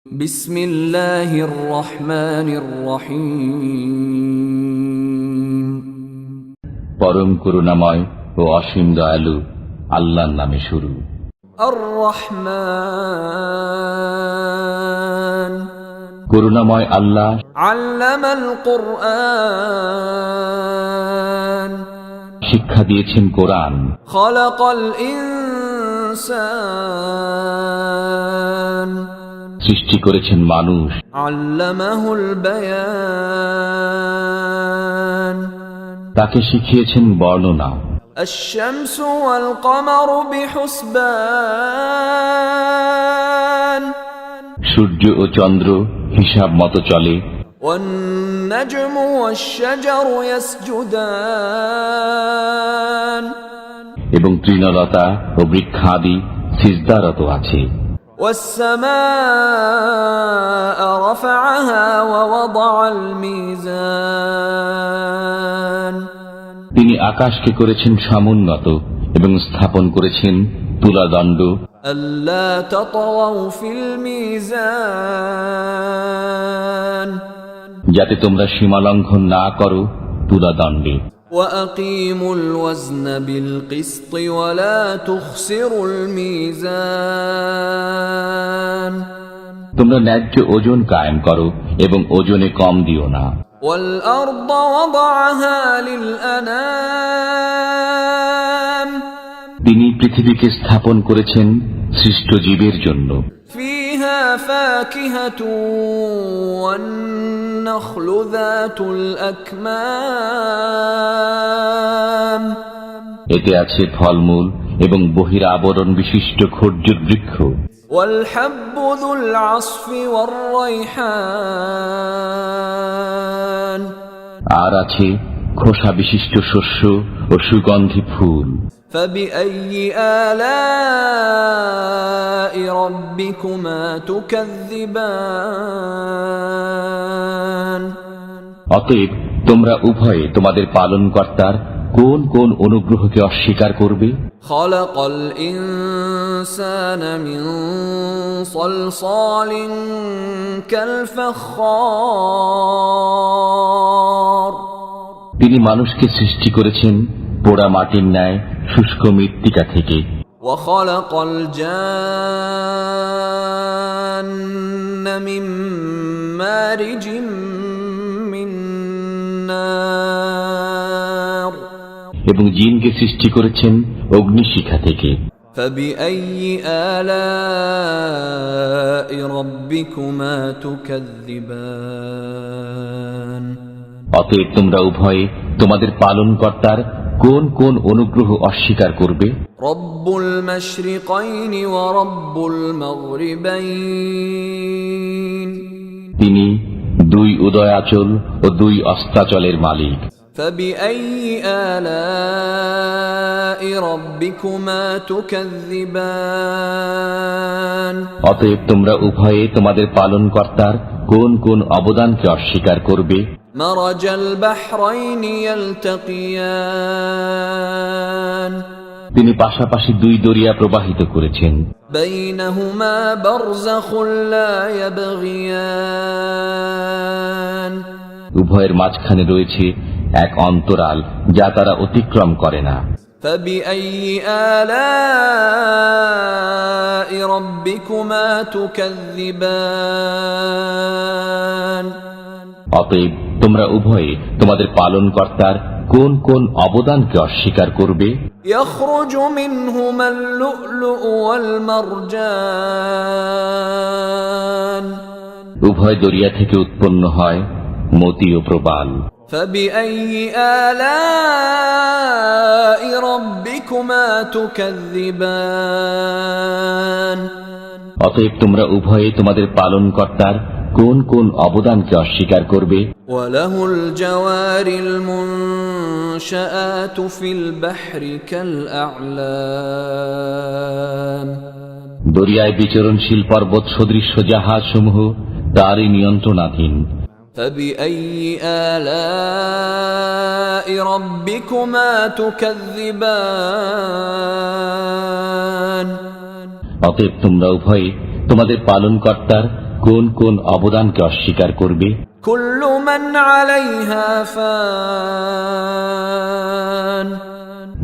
বিসমিল্লাহির রহমানির রহিম। পরম করুণাময় ও অসীম দয়ালু আল্লাহর নামে শুরু। আর রহমান, করুণাময় আল্লাহ আল্লামাল কুরআন, শিক্ষা দিয়েছেন কোরআন। খলাকাল ইনসান, সৃষ্টি করেছেন মানুষ। আল্লামাহুল বায়ান, তাকে শিখিয়েছেন বর্ণনা। الشمس والقمر بحسبان، সূর্য ও চন্দ্র হিসাব মতো চলে। والنجم والشجر يسجدان، এবং তৃণলতা ও বৃক্ষাদি সিজদারত আছে। والسماء رفعها ووضع الميزان، তিনি আকাশকে করেছেন সমুন্নত এবং স্থাপন করেছেন তুলাদণ্ড। ألا تطغوا في الميزان، যাতে তোমরা সীমালঙ্ঘন না করো তুলাদণ্ডে। وأقيموا الوزن بالقسط ولا تخسروا الميزان، তোমরা ন্যায্য ওজন কায়েম করো এবং ওজনে কম দিও না। والأرض وضعها للأنام، তিনি পৃথিবীকে স্থাপন করেছেন সৃষ্ট জীবের জন্য। فيها فاكهة والنخل ذات الأكمام، এতে আছে ফলমূল এবং বহির আবরণ বিশিষ্ট খর্জুর বৃক্ষ। والحب ذو العصف والريحان، আর আছে খোসা বিশিষ্ট শস্য ও সুগন্ধি ফুল। فبأي آلاء ربكما تكذبان، অতএব তোমরা উভয়ে তোমাদের পালনকর্তার কোন কোন অনুগ্রহকে অস্বীকার করবে? خلق الإنسان من صلصال كالفخار، তিনি মানুষকে সৃষ্টি করেছেন পোড়া মাটির ন্যায় শুষ্ক মৃত্তিকা থেকে। وخلق الجان من مارج من نار، এবং জিনকে সৃষ্টি করেছেন অগ্নিশিখা থেকে। فبأي آلاء ربكما تكذبان، অতএব তোমরা উভয়ে তোমাদের পালনকর্তার কোন কোন অনুগ্রহ অস্বীকার করবে? رب المشرقين ورب المغربين، তিনি দুই উদয়াচল ও দুই অস্তাচলের মালিক। فبأي آلاء ربكما تكذبان، অতএব তোমরা উভয়ে তোমাদের পালনকর্তার কোন কোন অবদানকে অস্বীকার করবে? مرج البحرين يلتقيان، তিনি পাশাপাশি দুই দরিয়া প্রবাহিত করেছেন। بينهما برزخ لا يبغيان، উভয়ের মাঝখানে রয়েছে এক অন্তরাল যা তারা অতিক্রম করে না। فبأي آلاء ربكما تكذبان، অতএব তোমরা উভয়ে তোমাদের পালনকর্তার কোন কোন অবদানকে অস্বীকার করবে? يخرج منهما اللؤلؤ والمرجان، উভয় দরিয়া থেকে উৎপন্ন হয় মতি ও প্রবাল। فبأي آلاء ربكما تكذبان، অতএব তোমরা উভয়ে তোমাদের পালনকর্তার কোন কোন অবদানকে অস্বীকার করবে? وله الجوار المنشآت في البحر كالأعلام، দরিয়ায় বিচরণশীল পর্বত সদৃশ্য জাহাজ সমূহ তারই নিয়ন্ত্রণাধীন। فبأي آلاء ربكما تكذبان، অতএব তোমরা উভয়ে তোমাদের পালনকর্তার কোন কোন অবদানকে অস্বীকার করবে? كل من عليها فان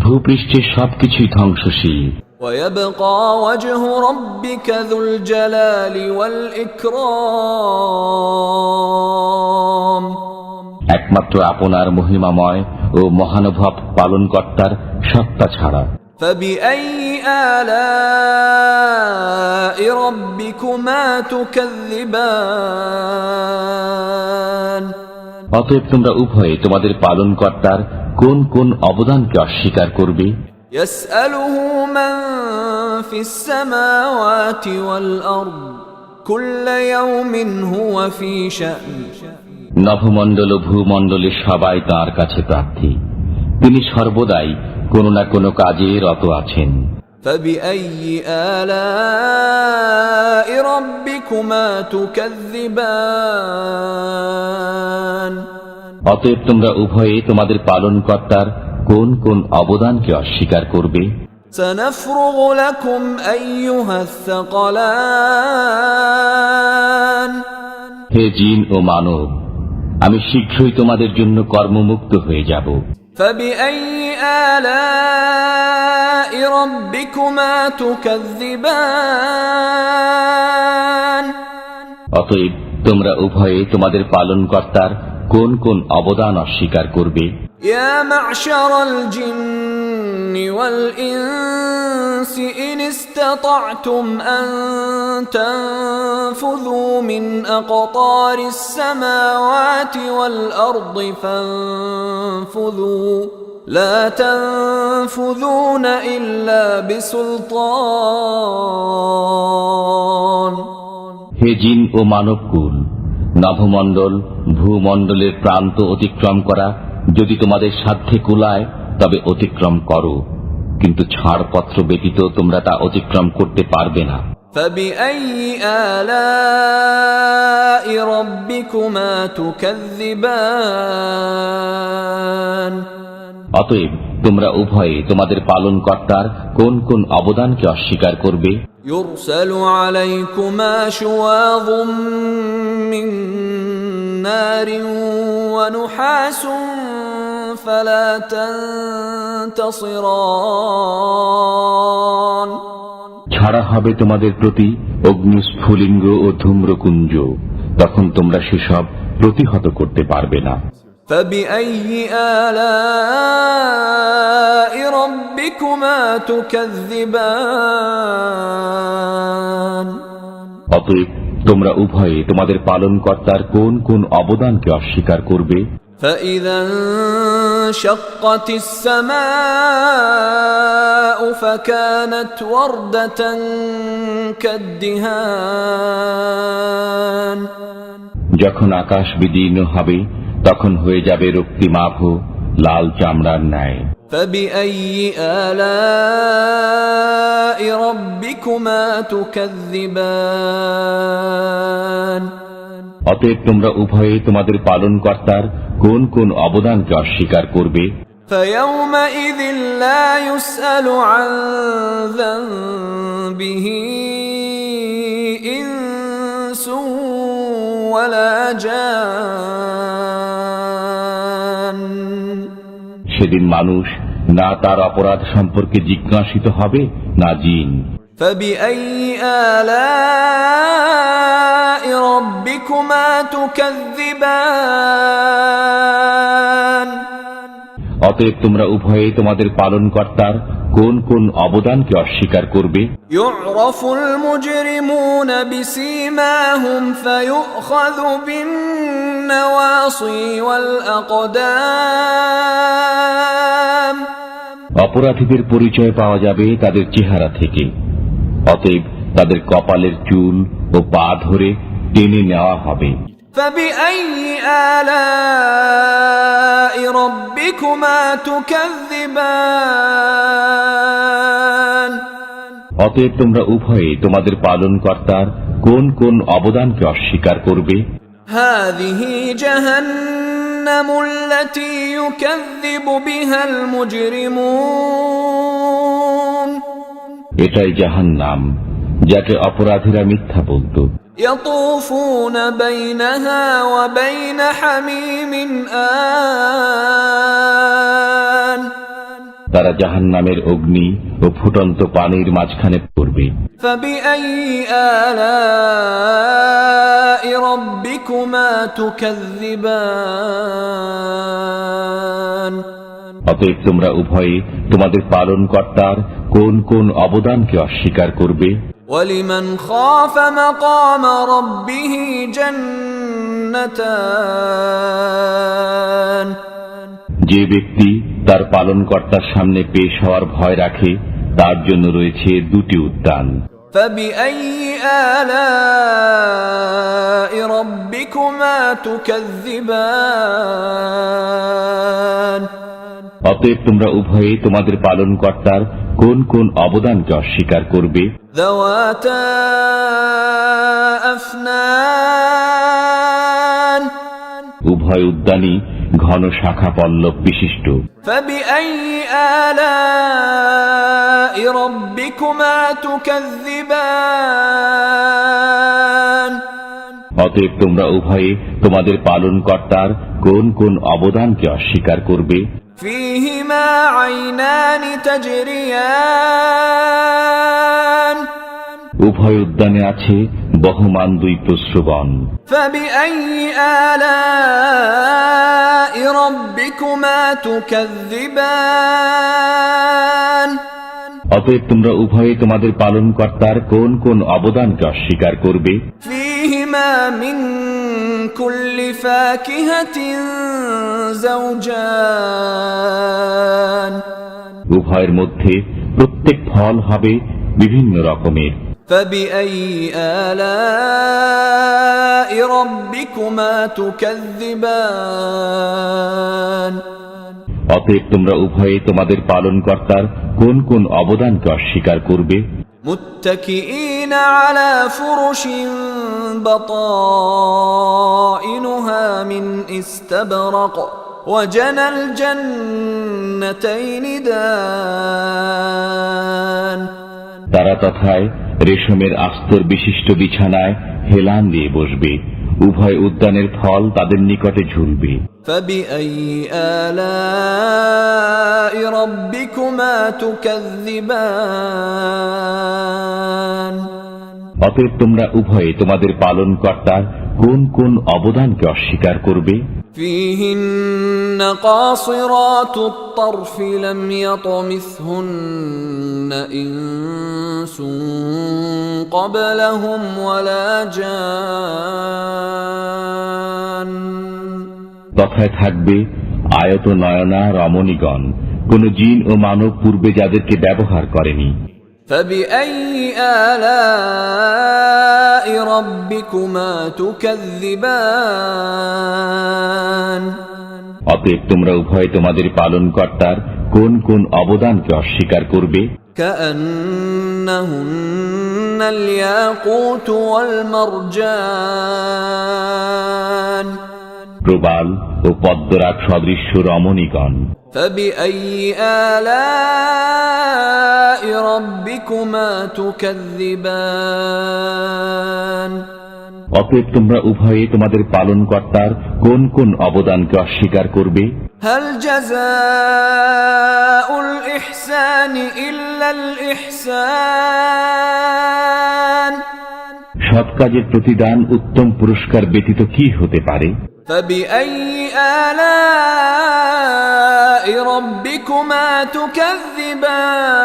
ভূপৃষ্ঠের সবকিছুই ধ্বংসশীল। ويبقى وجه ربك ذو الجلال والإكرام একমাত্র আপনার মহিমাময় ও মহানুভব পালনকর্তার সত্তা ছাড়া। فبأي آلاء ربكما تكذبان অতএব তোমরা উভয়ে তোমাদের পালনকর্তার কোন কোন অবদানকে অস্বীকার করবে? يسأله من في السماوات والأرض كل يوم هو في شأن নভমণ্ডল ও ভূমণ্ডলের সবাই তাঁর কাছে প্রার্থী, তিনি সর্বদাই কোনো না কোনো কাজে রত আছেন। فبأي آلاء ربكما تكذبان অতএব তোমরা উভয়ে তোমাদের পালনকর্তার কোন কোন অবদানকে অস্বীকার করবে? سنفرغ لكم أيها الثقلان হে জিন ও মানব, আমি শীঘ্রই তোমাদের জন্য কর্মমুক্ত হয়ে যাব। فبأي آلاء ربكما تكذبان অতএব তোমরা উভয়ে তোমাদের পালনকর্তার কোন কোন অবদান অস্বীকার করবে? يا معشر الجن والإنس إن استطعتم أن تنفذوا من أقطار السماوات والأرض فانفذوا لا تنفذون إلا بسلطان হে জিন ও মানবকুল, নভমণ্ডল ভূমণ্ডলের প্রান্ত অতিক্রম করা যদি তোমাদের সাধ্যে কুলায় তবে অতিক্রম করো, কিন্তু ছাড়পত্র ব্যতীত তোমরা তা অতিক্রম করতে পারবে না। فبأي آلاء ربكما تكذبان অতএব তোমরা উভয়ে তোমাদের পালনকর্তার কোন কোন অবদানকে অস্বীকার করবে? يرسل عليكما شواظ من نار ونحاس فلا تنتصران ছাড়া হবে তোমাদের প্রতি অগ্নিস্ফুলিঙ্গ ও ধূম্রকুঞ্জ, তখন তোমরা সেসব প্রতিহত করতে পারবে না। فبأي آلاء ربكما تكذبان অতএব তোমরা উভয়ে তোমাদের পালনকর্তার কোন কোন অবদানকে অস্বীকার করবে? فإذا انشقت السماء فكانت وردة كالدهان যখন আকাশ বিদীর্ণ হবে তখন হয়ে যাবে রক্তিমাভ লাল চামড়ার ন্যায়। فبأي آلاء ربكما تكذبان অতএব তোমরা উভয়ে তোমাদের পালনকর্তার কোন কোন অবদানকে অস্বীকার করবে? فيومئذ لا يسأل عن ذنبه إنس ولا جان সেদিন মানুষ না তার অপরাধ সম্পর্কে জিজ্ঞাসিত হবে না জিন। فبأي آلاء ربكما تكذبان অতএব তোমরা উভয়ে তোমাদের পালনকর্তার কোন কোন অবদানকে অস্বীকার করবে? يعرف المجرمون بسيماهم فيؤخذ بالنواصي والأقدام অপরাধীদের পরিচয় পাওয়া যাবে তাদের চেহারা থেকে, অতএব তাদের কপালের চুল ও পা ধরে টেনে নেওয়া হবে। فبأي آلاء ربكما تكذبان অতএব তোমরা উভয়ে তোমাদের পালনকর্তার কোন কোন অবদানকে অস্বীকার করবে? هذه جهنم التي يكذب بها المجرمون এটাই জাহান্নাম, যাকে অপরাধীরা মিথ্যা বলত। يطوفون بينها وبين حميم آن তারা জাহান্নামের অগ্নি ও ফুটন্ত পানির মাঝখানে পড়বে। فبأي آلاء ربكما تكذبان অতএব তোমরা উভয়ে তোমাদের পালনকর্তার কোন কোন অবদানকে অস্বীকার করবে? ولمن خاف مقام ربه جنتان যে ব্যক্তি তার পালনকর্তার সামনে পেশ হওয়ার ভয় রাখে তার জন্য রয়েছে দুটি উদ্যান। فبأي آلاء ربكما تكذبان অতএব তোমরা উভয়ে তোমাদের পালনকর্তার কোন কোন অবদানকে অস্বীকার করবে? ذواتا أفنان উভয় উদ্যানই ঘন শাখা পল্লব বিশিষ্ট। فبأي آلاء ربكما تكذبان অতএব তোমরা উভয়ে তোমাদের পালনকর্তার কোন কোন অবদানকে অস্বীকার করবে? فيهما عينان تجريان উভয় উদ্যানে আছে বহমান দুই প্রস্রবণ। فبأي آلاء ربكما تكذبان অতএব তোমরা উভয়ে তোমাদের পালনকর্তার কোন কোন অবদানকে অস্বীকার করবে? فيهما من كل فاكهة زوجان উভয়ের মধ্যে প্রত্যেক ফল হবে বিভিন্ন রকমের। فبأي آلاء ربكما تكذبان অতএব তোমরা উভয়ে তোমাদের পালনকর্তার কোন কোন অবদানকে অস্বীকার করবে? متكئين على فرش بطائنها من استبرق وجنى الجنتين دان তারা তথায় রেশমের আস্তর বিশিষ্ট বিছানায় হেলান দিয়ে বসবে, উভয় উদ্যানের ফল তাদের নিকটে ঝুলবে। فبأي آلاء ربكما تكذبان অতএব তোমরা উভয়ে তোমাদের পালনকর্তার কোন কোন অবদানকে অস্বীকার করবে? فيهن قاصرات الطرف لم يطمثهن إنس قبلهم ولا جان তথায় থাকবে আয়ত নয়না রমণীগণ, কোন জিন ও মানব পূর্বে যাদেরকে ব্যবহার করেনি। فبأي آلاء ربكما تكذبان অতএব তোমরা উভয়ে তোমাদের পালনকর্তার কোন কোন অবদানকে অস্বীকার করবে? كأنهن الياقوت والمرجان প্রবাল ও পদ্মরাগ সদৃশ্য রমণীগণ। فبأي آلاء ربكما تكذبان অতএব তোমরা উভয়ে তোমাদের পালনকর্তার কোন কোন অবদানকে অস্বীকার করবে? هل جزاء الإحسان إلا الإحسان সৎ কাজের প্রতিদান উত্তম পুরস্কার ব্যতীত কি হতে পারে? فبأي آلاء ربكما تكذبان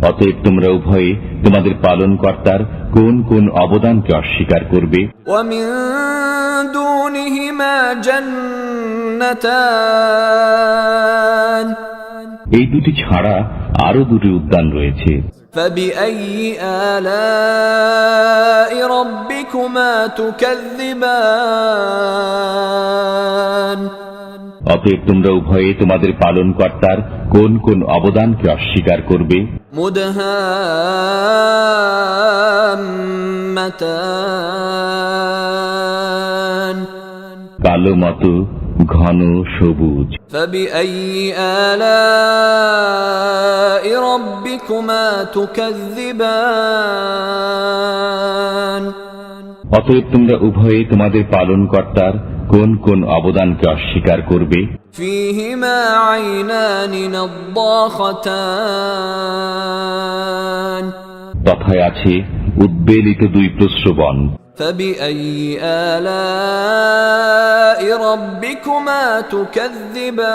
অতএব তোমরা উভয়ে তোমাদের পালনকর্তার কোন কোন অবদানকে অস্বীকার করবে? ومن دونهما جنتان এই দুটি ছাড়া আরো দুটি উদ্যান রয়েছে। فبأي آلاء ربكما تكذبان অতএব তোমরা উভয়ে তোমাদের পালনকর্তার কোন কোন অবদানকে অস্বীকার করবে? مدهامتان কালো মতো ঘন সবুজ। فبأي آلاء ربكما تكذبان অতএব তোমরা উভয়ে তোমাদের পালনকর্তার কোন কোন অবদানকে অস্বীকার করবে? فيهما عينان نضاختان তথায় আছে উদ্বেলিত দুই প্রস্রবণ। فبأي آلاء ربكما تكذبان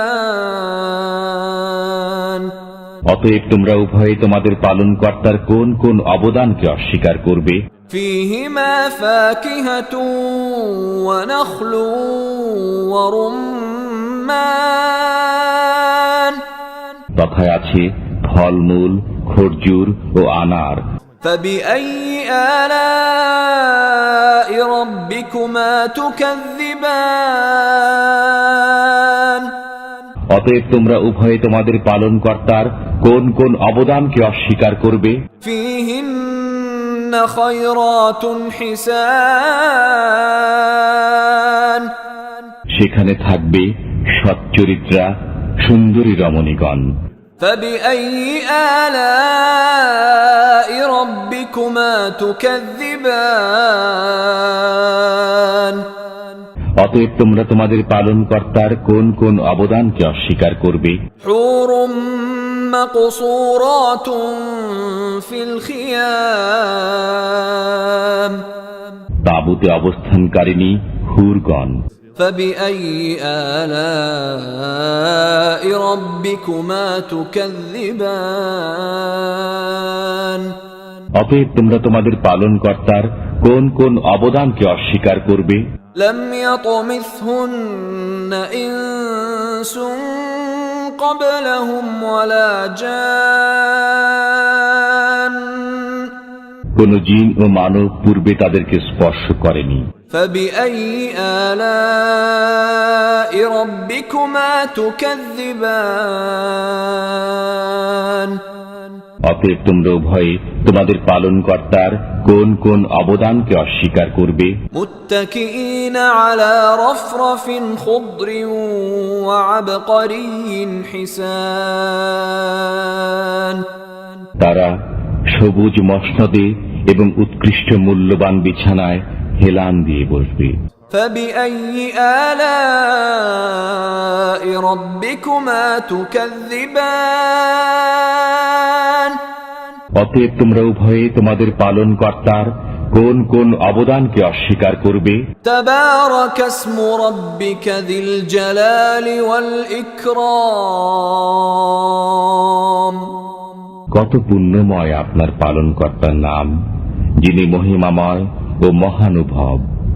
অতএব তোমরা উভয়ে তোমাদের পালনকর্তার কোন কোন অবদানকে অস্বীকার করবে? فيهما فاكهة ونخل ورمان তথায় আছে ফলমূল, খরজুর ও আনার। فبأي آلاء ربكما تكذبان অতএব তোমরা উভয়ে তোমাদের পালনকর্তার কোন কোন অবদানকে অস্বীকার করবে? فيهن خيرات حسان সেখানে থাকবে সচ্চরিত্রা সুন্দরী রমণীগণ। فبأي آلاء ربكما تكذبان অতএব তোমরা তোমাদের পালনকর্তার কোন কোন অবদানকে অস্বীকার করবে? حور مقصورات في الخيام তাঁবুতে অবস্থানকারিণী হুরগণ। فبأي آلاء ربكما تكذبان অতএব তোমরা তোমাদের পালনকর্তার কোন কোন অবদানকে অস্বীকার করবে? لم يطمثهن إنس قبلهم ولا جان কোন জিন ও মানব পূর্বে তাদেরকে স্পর্শ করেনি। فبأي آلاء ربكما تكذبان অতএব তোমরা উভয়ে তোমাদের পালনকর্তার কোন কোন অবদানকে অস্বীকার করবে? متكئين على رفرف خضر وعبقري حسان তারা সবুজ মসনদে এবং উৎকৃষ্ট মূল্যবান বিছানায় হেলান দিয়ে বসবে। فبأي آلاء ربكما تكذبان অতএব তোমরা উভয়ে তোমাদের পালনকর্তার কোন কোন অবদানকে অস্বীকার করবে? تبارك اسم ربك ذي الجلال والإكرام কত পুণ্যময় আপনার পালনকর্তার নাম, যিনি মহিমাময় ও মহানুভব।